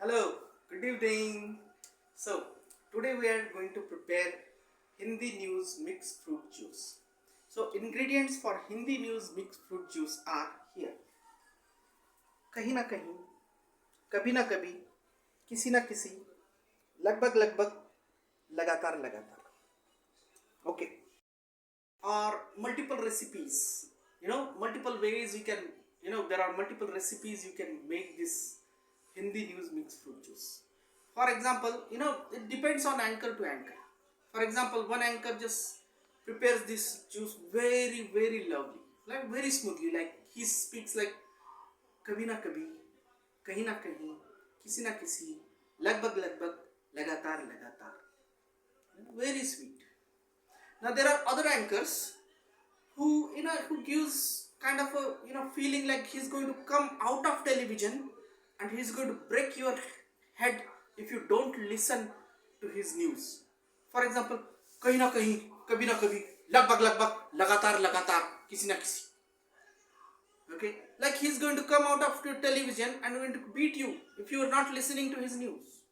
Hello, good evening. So, today we are going to prepare Hindi News Mixed Fruit Juice. So, ingredients for Hindi News Mixed Fruit Juice are here. कहीं ना कहीं, कभी ना कभी, किसी ना किसी, लगभग लगभग, लगातार लगातार. Okay. Or multiple recipes. Multiple ways you can, there are multiple recipes you can make this Hindi News Mixed Fruit Juice. For example, it depends on anchor to anchor. For example, one anchor just prepares this juice very, very lovely, like very smoothly, like he speaks like कभी ना कभी, कहीं ना कहीं, किसी ना किसी, लगभग लगभग, लगातार लगातार. Very sweet. Now there are other anchors who gives kind of a feeling like he's going to come out of television and he's going to break your head if you don't listen to his news. For example, कहीं ना कहीं, कभी ना कभी, लगभग लगभग, लगातार लगातार, किसी ना किसी. Okay, like he's going to come out of your television and going to beat you if you are not listening to his news.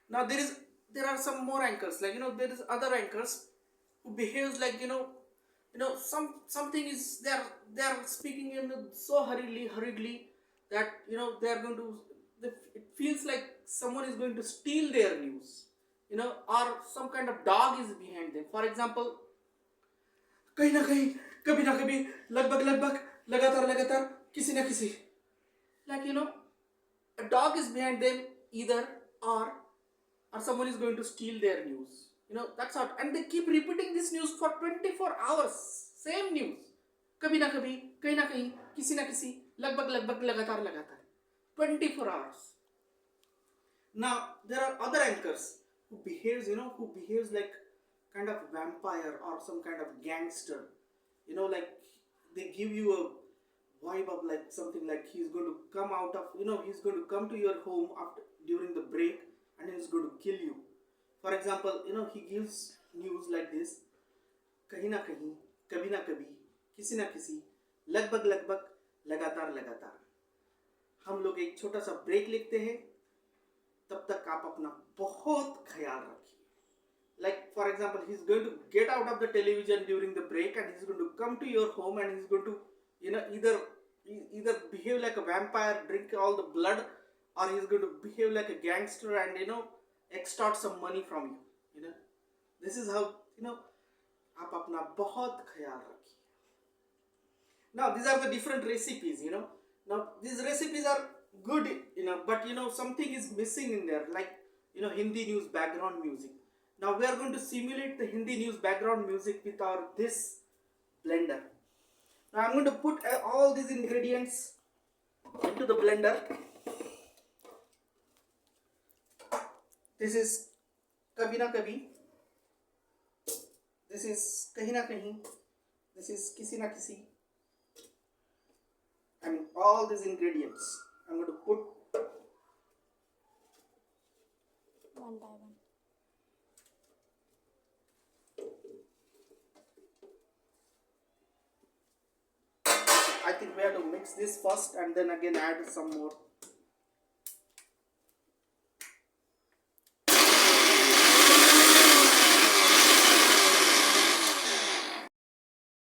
Now there are some more anchors, like there is other anchors who behaves like something is they are speaking in so hurriedly that they are going to it feels like someone is going to steal their news, or some kind of dog is behind them. For example, कहीं ना कहीं, कभी ना कभी, लगभग लगभग, लगातार लगातार, किसी ना किसी, like a dog is behind them either, or someone is going to steal their news. That's how, and they keep repeating this news for 24 hours. Same news. कभी ना कभी, कहीं ना कहीं, किसी ना किसी, लगभग लगभग, लगातार लगातार. 24 hours. Now there are other anchors who behaves like kind of vampire or some kind of gangster. Like they give you a vibe of like something like he's going to come out of, he's going to come to your home after during the break and he's going to kill you. For example, he gives news like this: कहीं ना कहीं, कभी ना कभी, किसी ना किसी, लगभग लगभग, लगातार लगातार. हम लोग एक छोटा सा ब्रेक लेते हैं, तब तक आप अपना बहुत ख्याल रखिए. Like for example, he's going to get out of the television during the break and he's going to come to your home and he's going to either behave like a vampire, drink all the blood, or he's going to behave like a gangster and extort some money from you. This is how आप अपना बहुत ख्याल रखिए. Now these are the different recipes. Now these recipes are good, but something is missing in there, like Hindi news background music. Now we are going to simulate the Hindi news background music with our this blender. Now I'm going to put all these ingredients into the blender. This is कभी ना कभी, this is कहीं ना कहीं, this is किसी ना किसी. I mean all these ingredients I'm going to put one by one. I think we have to mix this first and then again add some more.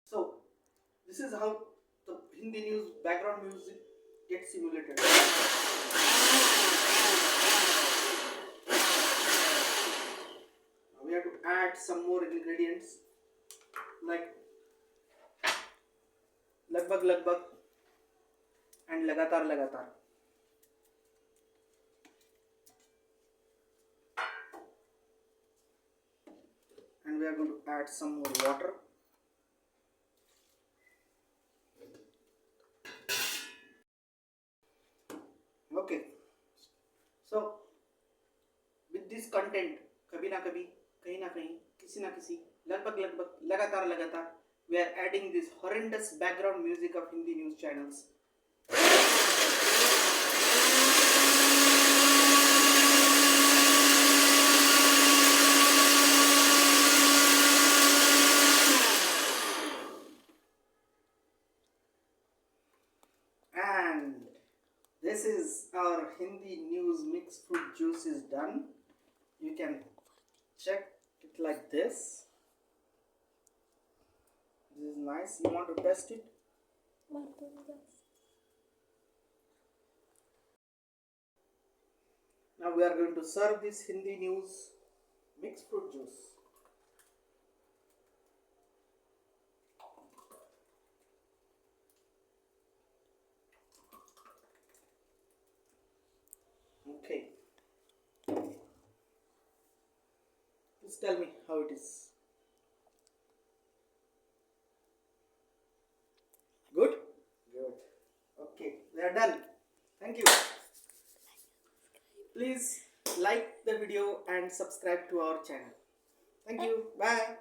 So this is how the Hindi news background music gets simulated. Now we have to add some more ingredients like लगभग लगभग and लगातार लगातार. And we are going to add some more water. Okay, so with this content, कभी ना कभी, कहीं ना कहीं, किसी ना किसी, लगभग लगभग, लगातार लगातार, we are adding this horrendous background music of Hindi news channels. And this is our Hindi news mixed fruit juice is done. You can check it like this. This is nice. You want to test it? Now we are going to serve this Hindi news mixed fruit juice. Okay. Please tell me how it is. Good? Good. Okay, we are done. Thank you. Please like the video and subscribe to our channel. Thank you. Bye.